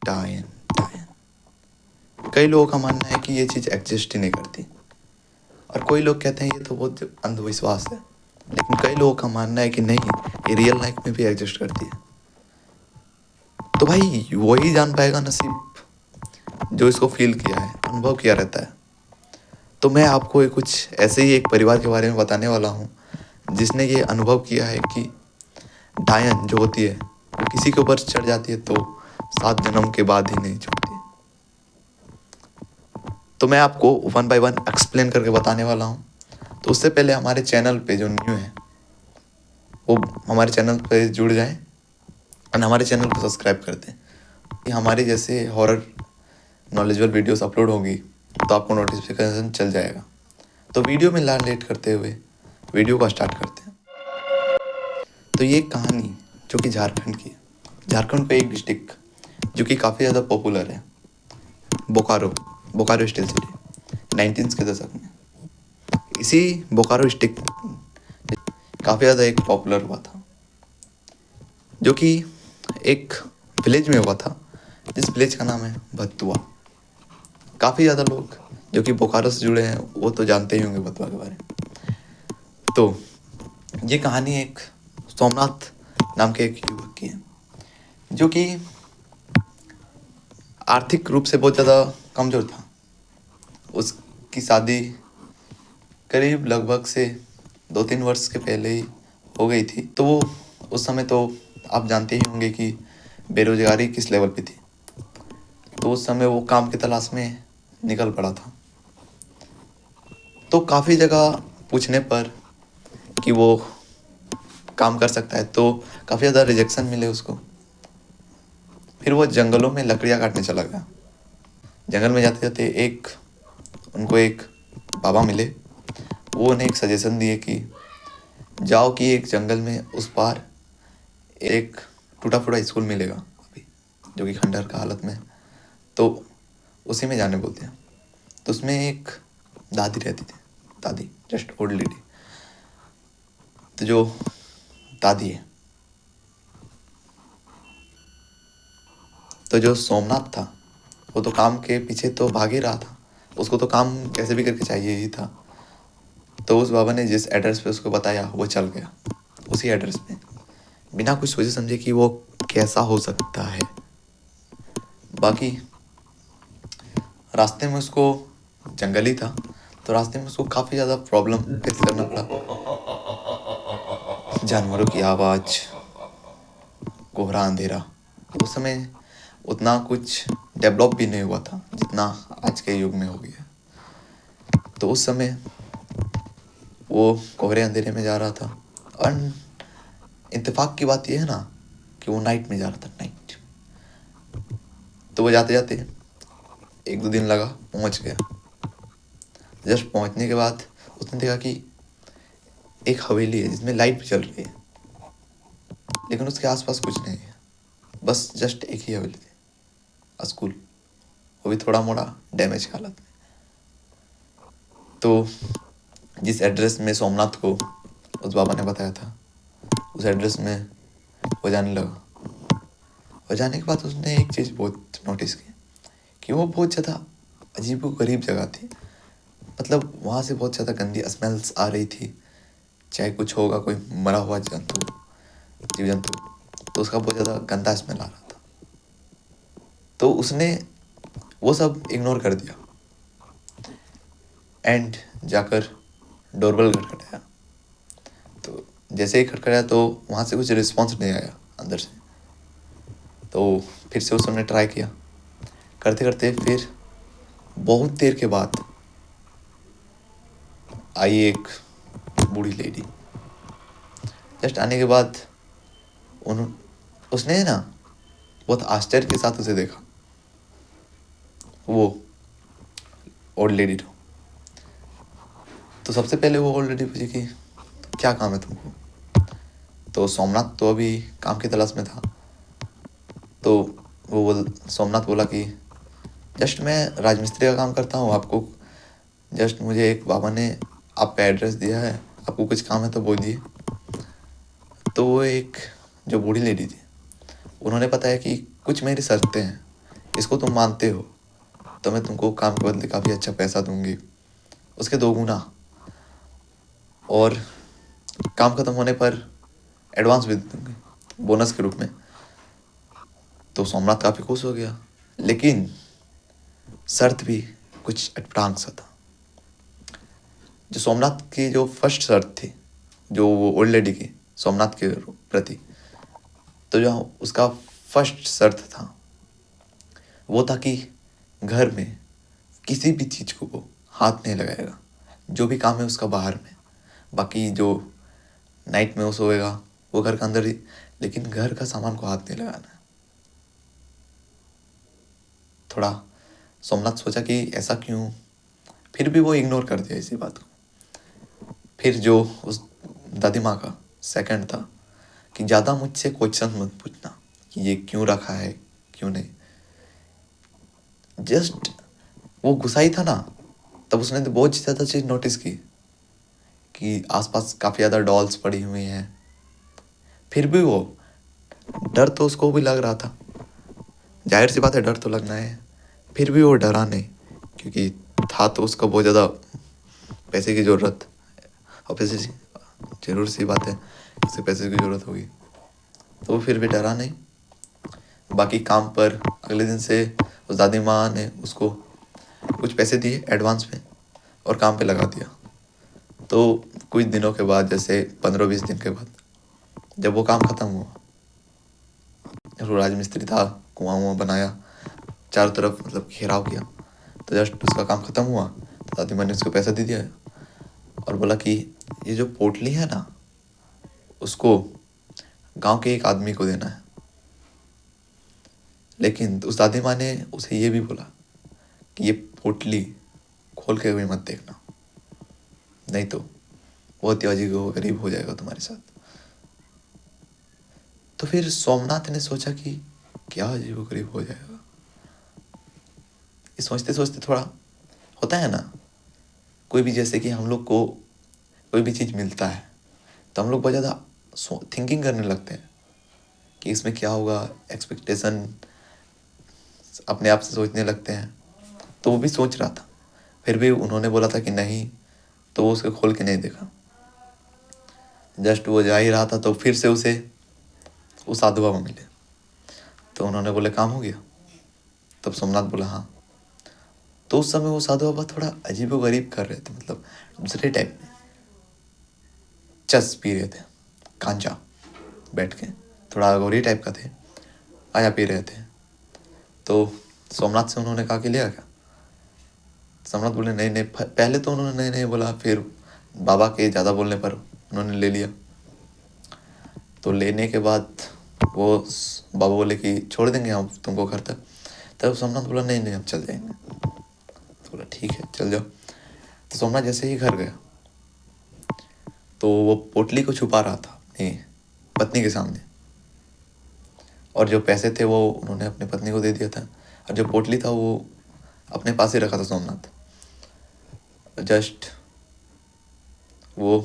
डायन डायन। कई लोगों का मानना है कि ये चीज़ एग्जिस्ट ही नहीं करती, और कोई लोग कहते हैं ये तो बहुत अंधविश्वास है, लेकिन कई लोगों का मानना है कि नहीं, ये रियल लाइफ में भी एग्जिस्ट करती है। तो भाई वही जान पाएगा नसीब जो इसको फील किया है, अनुभव किया रहता है। तो मैं आपको कुछ ऐसे ही एक परिवार के बारे में बताने वाला हूँ जिसने ये अनुभव किया है कि डायन जो होती है वो किसी के ऊपर चढ़ जाती है तो 7 जन्म के बाद ही नहीं छोड़ती। तो मैं आपको 1 बाय 1 एक्सप्लेन करके बताने वाला हूँ। तो उससे पहले हमारे चैनल पे जो न्यू है वो हमारे चैनल पे जुड़ जाएं और हमारे चैनल को सब्सक्राइब कर दें कि हमारे जैसे हॉरर नॉलेजेबल वीडियोस अपलोड होंगी तो आपको नोटिफिकेशन चल जाएगा। तो वीडियो में ना लेट करते हुए वीडियो को स्टार्ट करते हैं। तो ये कहानी जो कि झारखंड की है, झारखंड का एक डिस्ट्रिक्ट जो कि काफ़ी ज़्यादा पॉपुलर है, बोकारो स्टील सिटी 19 के दशक में। इसी बोकारो डिस्ट्रिक्ट काफ़ी ज़्यादा एक पॉपुलर हुआ था, जो कि एक विलेज में हुआ था जिस विलेज का नाम है भतुआ। काफ़ी ज़्यादा लोग जो कि बोकारो से जुड़े हैं वो तो जानते ही होंगे भतुआ के बारे में। तो ये कहानी एक सोमनाथ नाम के एक युवक की है जो कि आर्थिक रूप से बहुत ज़्यादा कमज़ोर था। उसकी शादी करीब लगभग से 2-3 वर्ष के पहले ही हो गई थी। तो वो उस समय तो आप जानते ही होंगे कि बेरोजगारी किस लेवल पे थी। तो उस समय वो काम की तलाश में निकल पड़ा था। तो काफ़ी जगह पूछने पर कि वो काम कर सकता है तो काफ़ी ज़्यादा रिजेक्शन मिले उसको। फिर वो जंगलों में लकड़ियाँ काटने चला गया। जंगल में जाते जाते उनको एक बाबा मिले। वो उन्हें एक सजेशन दिए कि जाओ कि एक जंगल में उस पार एक टूटा फूटा स्कूल मिलेगा अभी, जो कि खंडहर का हालत में है, तो उसी में जाने बोलते हैं। तो उसमें एक दादी रहती थी, दादी जस्ट ओल्ड लेडी। तो जो दादी है, तो जो सोमनाथ था वो तो काम के पीछे तो भाग ही रहा था, उसको तो काम कैसे भी करके चाहिए ही था। तो उस बाबा ने जिस एड्रेस पे उसको बताया वो चल गया उसी एड्रेस पे, बिना कुछ सोचे समझे कि वो कैसा हो सकता है। बाकी रास्ते में उसको जंगल ही था, तो रास्ते में उसको काफ़ी ज़्यादा प्रॉब्लम फेस करना पड़ा। जानवरों की आवाज़, कोहरा अंधेरा। उस समय उतना कुछ डेवलप भी नहीं हुआ था जितना आज के युग में हो गया। तो उस समय वो कोहरे अंधेरे में जा रहा था, और इत्तेफाक की बात यह है ना कि वो नाइट में जा रहा था, नाइट। तो वो जाते जाते 1-2 दिन लगा, पहुंच गया। जस्ट पहुंचने के बाद उसने देखा कि एक हवेली है जिसमें लाइट भी चल रही है, लेकिन उसके आसपास कुछ नहीं है, बस जस्ट एक ही हवेली थी, स्कूल, वो भी थोड़ा मोड़ा डैमेज की हालत में। तो जिस एड्रेस में सोमनाथ को उस बाबा ने बताया था उस एड्रेस में वो जाने लगा। और जाने के बाद उसने एक चीज़ बहुत नोटिस की कि वो बहुत ज़्यादा अजीब व गरीब जगह थी। मतलब वहाँ से बहुत ज़्यादा गंदी स्मेल्स आ रही थी, चाहे कुछ होगा, कोई मरा हुआ जंतु, जीव जंतु, तो उसका बहुत ज़्यादा गंदा स्मेल आ रहा था। तो उसने वो सब इग्नोर कर दिया एंड जाकर डोरबेल खटखटाया। तो जैसे ही खटखटाया तो वहाँ से कुछ रिस्पॉन्स नहीं आया अंदर से। तो फिर से उसने ट्राई किया, करते करते फिर बहुत देर के बाद आई एक बूढ़ी लेडी। जस्ट आने के बाद उसने ना बहुत आश्चर्य के साथ उसे देखा, वो ओल्ड लेडी को। तो सबसे पहले वो ओल्ड लेडी पूछी कि क्या काम है तुमको। तो सोमनाथ तो अभी काम की तलाश में था। तो सोमनाथ बोला कि जस्ट मैं राजमिस्त्री का काम करता हूँ, आपको जस्ट मुझे एक बाबा ने आपका एड्रेस दिया है, आपको कुछ काम है तो बोलिए। तो वो एक जो बूढ़ी लेडी थी उन्होंने बताया कि कुछ मेरी शर्तें हैं इसको तुम मानते हो तो मैं तुमको काम के बदले काफ़ी अच्छा पैसा दूंगी, उसके 2 गुना, और काम खत्म होने पर एडवांस भी दे दूंगी बोनस के रूप में। तो सोमनाथ काफ़ी खुश हो गया, लेकिन शर्त भी कुछ अटपटांग सा था। जो सोमनाथ की जो फर्स्ट शर्त थी, जो वो ओल्ड लेडी की सोमनाथ के प्रति, तो जो उसका फर्स्ट शर्त था वो था कि घर में किसी भी चीज़ को वो हाथ नहीं लगाएगा। जो भी काम है उसका बाहर में, बाकी जो नाइट में वो सोएगा वो घर के अंदर ही, लेकिन घर का सामान को हाथ नहीं लगाना है। थोड़ा सोमनाथ सोचा कि ऐसा क्यों, फिर भी वो इग्नोर कर दिया इसी बात को। फिर जो उस दादी माँ का सेकंड था कि ज़्यादा मुझसे क्वेश्चन मत पूछना कि ये क्यों रखा है क्यों नहीं। जस्ट वो गुस्साई था ना, तब उसने तो बहुत ज़्यादा चीज़ नोटिस की कि आसपास काफ़ी ज़्यादा डॉल्स पड़ी हुई हैं। फिर भी वो, डर तो उसको भी लग रहा था, जाहिर सी बात है डर तो लगना है, फिर भी वो डरा नहीं, क्योंकि था तो उसका बहुत ज़्यादा पैसे की ज़रूरत, और पैसे जरूर सी बात है उसे पैसे की ज़रूरत होगी, तो वो फिर भी डरा नहीं। बाकी काम पर अगले दिन से उस दादी माँ ने उसको कुछ पैसे दिए एडवांस में और काम पे लगा दिया। तो कुछ दिनों के बाद, जैसे 15-20 दिन के बाद, जब वो काम ख़त्म हुआ, वो राजमिस्त्री था, कुआं वुआं बनाया, चारों तरफ मतलब घेराव किया, तो जस्ट उसका काम ख़त्म हुआ तो दादी माँ ने उसको पैसा दे दिया और बोला कि ये जो पोटली है ना, उसको गांव के एक आदमी को देना है। लेकिन उस दादी माँ ने उसे ये भी बोला कि ये पोटली खोल के भी मत देखना, नहीं तो बहुत ही अजीब गरीब हो जाएगा तुम्हारे साथ। तो फिर सोमनाथ ने सोचा कि क्या अजीब गरीब हो जाएगा। ये सोचते सोचते थोड़ा होता है ना, कोई भी, जैसे कि हम लोग को कोई भी चीज़ मिलता है तो हम लोग बहुत ज़्यादा थिंकिंग करने लगते हैं कि इसमें क्या होगा, एक्सपेक्टेशन अपने आप से सोचने लगते हैं। तो वो भी सोच रहा था, फिर भी उन्होंने बोला था कि नहीं, तो वो उसको खोल के नहीं देखा। जस्ट वो जा ही रहा था तो फिर से उसे वो साधु बाबा मिले, तो उन्होंने बोले काम हो गया। तब सोमनाथ बोला हाँ। तो उस समय वो साधु बाबा थोड़ा अजीब व गरीब कर रहे थे, मतलब दूसरे टाइप में चस पी रहे थे, कांचा बैठ के, थोड़ा गोरी टाइप का थे, आया पी रहे थे। तो सोमनाथ से उन्होंने कहा कि लिया क्या। सोमनाथ बोले नहीं नहीं, पहले तो उन्होंने नहीं नहीं बोला, फिर बाबा के ज़्यादा बोलने पर उन्होंने ले लिया। तो लेने के बाद वो बाबा बोले कि छोड़ देंगे हम तुमको घर तक। तब सोमनाथ बोला नहीं नहीं, हम चल जाएंगे। तो बोला ठीक है चल जाओ। तो सोमनाथ जैसे ही घर गया तो वो पोटली को छुपा रहा था अपनी पत्नी के सामने, और जो पैसे थे वो उन्होंने अपनी पत्नी को दे दिया था, और जो पोटली था वो अपने पास ही रखा था सोमनाथ। जस्ट वो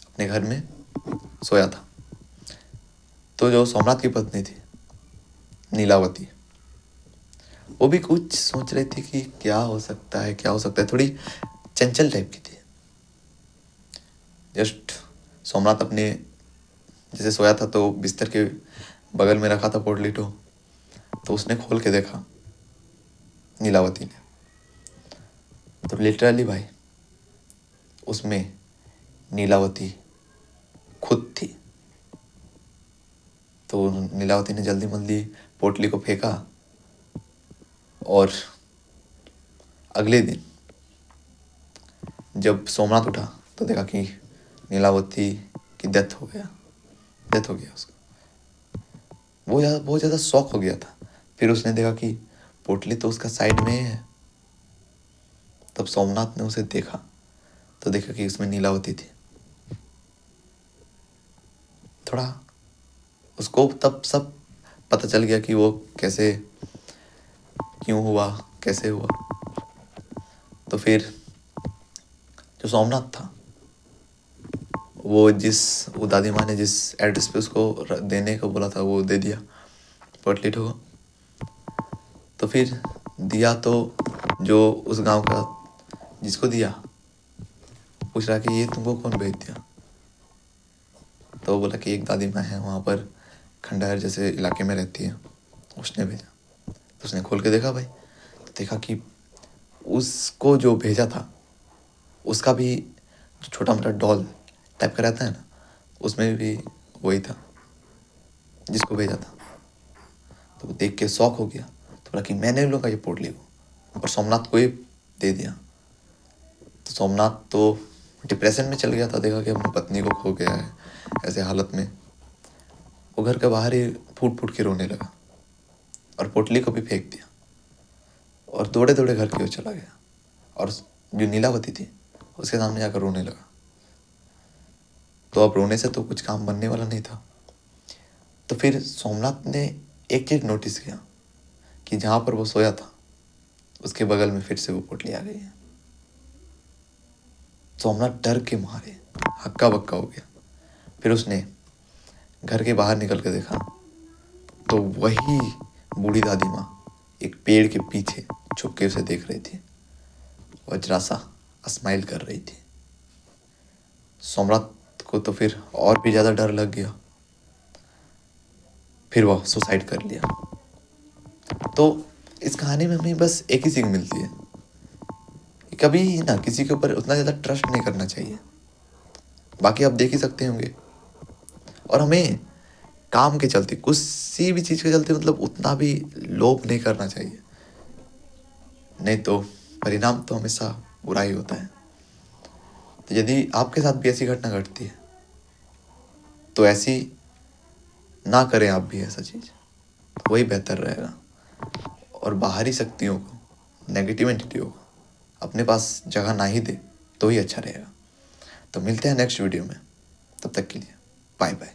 अपने घर में सोया था। तो जो सोमनाथ की पत्नी थी नीलावती, वो भी कुछ सोच रही थी कि क्या हो सकता है क्या हो सकता है, थोड़ी चंचल टाइप की थी। जस्ट सोमनाथ अपने जैसे सोया था तो बिस्तर के बगल में रखा था पोटली तो उसने खोल के देखा नीलावती ने, तो लिटरली भाई उसमें नीलावती खुद थी। तो नीलावती ने जल्दी मल्दी पोटली को फेंका, और अगले दिन जब सोमनाथ उठा तो देखा कि नीलावती की डेथ हो गया उसका। वो बहुत ज़्यादा शॉक हो गया था। फिर उसने देखा कि पोटली तो उसका साइड में है। तब सोमनाथ ने उसे देखा तो देखा कि उसमें नीलावती थी। थोड़ा उसको तब सब पता चल गया कि वो कैसे क्यों हुआ कैसे हुआ। तो फिर जो सोमनाथ था वो दादी माँ ने जिस एड्रेस पे उसको देने को बोला था वो दे दिया पोटली को। तो फिर दिया तो जो उस गांव का जिसको दिया पूछ रहा कि ये तुमको कौन भेज दिया। तो वो बोला कि एक दादी माँ है वहाँ पर खंडहर जैसे इलाके में रहती है, उसने भेजा। तो उसने खोल के देखा भाई, तो देखा कि उसको जो भेजा था उसका भी जो छोटा मोटा डॉल टाइप का रहता है ना, उसमें भी वही था जिसको भेजा था। तो वो देख के शौक हो गया, तो बोला कि मैंने लूँगा ये पोटली को, और सोमनाथ को ही दे दिया। तो सोमनाथ तो डिप्रेशन में चल गया था, देखा कि अपनी पत्नी को खो गया है ऐसे हालत में। वो घर के बाहर ही फूट फूट के रोने लगा और पोटली को भी फेंक दिया और दौड़े दौड़े घर की ओर चला गया, और जो नीलावती थी उसके सामने जाकर रोने लगा। तो अब रोने से तो कुछ काम बनने वाला नहीं था। तो फिर सोमनाथ ने एक चीज नोटिस किया कि जहाँ पर वो सोया था उसके बगल में फिर से वो पोटली आ गई है। सोमनाथ डर के मारे हक्का बक्का हो गया। फिर उसने घर के बाहर निकल कर देखा तो वही बूढ़ी दादी माँ एक पेड़ के पीछे छुप के उसे देख रही थी और जरा सा स्माइल कर रही थी। सोमनाथ को तो फिर और भी ज़्यादा डर लग गया, फिर वह सुसाइड कर लिया। तो इस कहानी में हमें बस एक ही सीख मिलती है कि कभी ना किसी के ऊपर उतना ज़्यादा ट्रस्ट नहीं करना चाहिए। बाकी आप देख ही सकते होंगे, और हमें काम के चलते किसी भी चीज़ के चलते मतलब उतना भी लोभ नहीं करना चाहिए, नहीं तो परिणाम तो हमेशा बुरा ही होता है। तो यदि आपके साथ भी ऐसी घटना घटती है तो ऐसी ना करें आप भी ऐसा चीज़, वही बेहतर रहेगा। और बाहरी शक्तियों को, नेगेटिव एंटिटियों को अपने पास जगह ना ही दे तो ही अच्छा रहेगा। तो मिलते हैं नेक्स्ट वीडियो में, तब तक के लिए बाय बाय।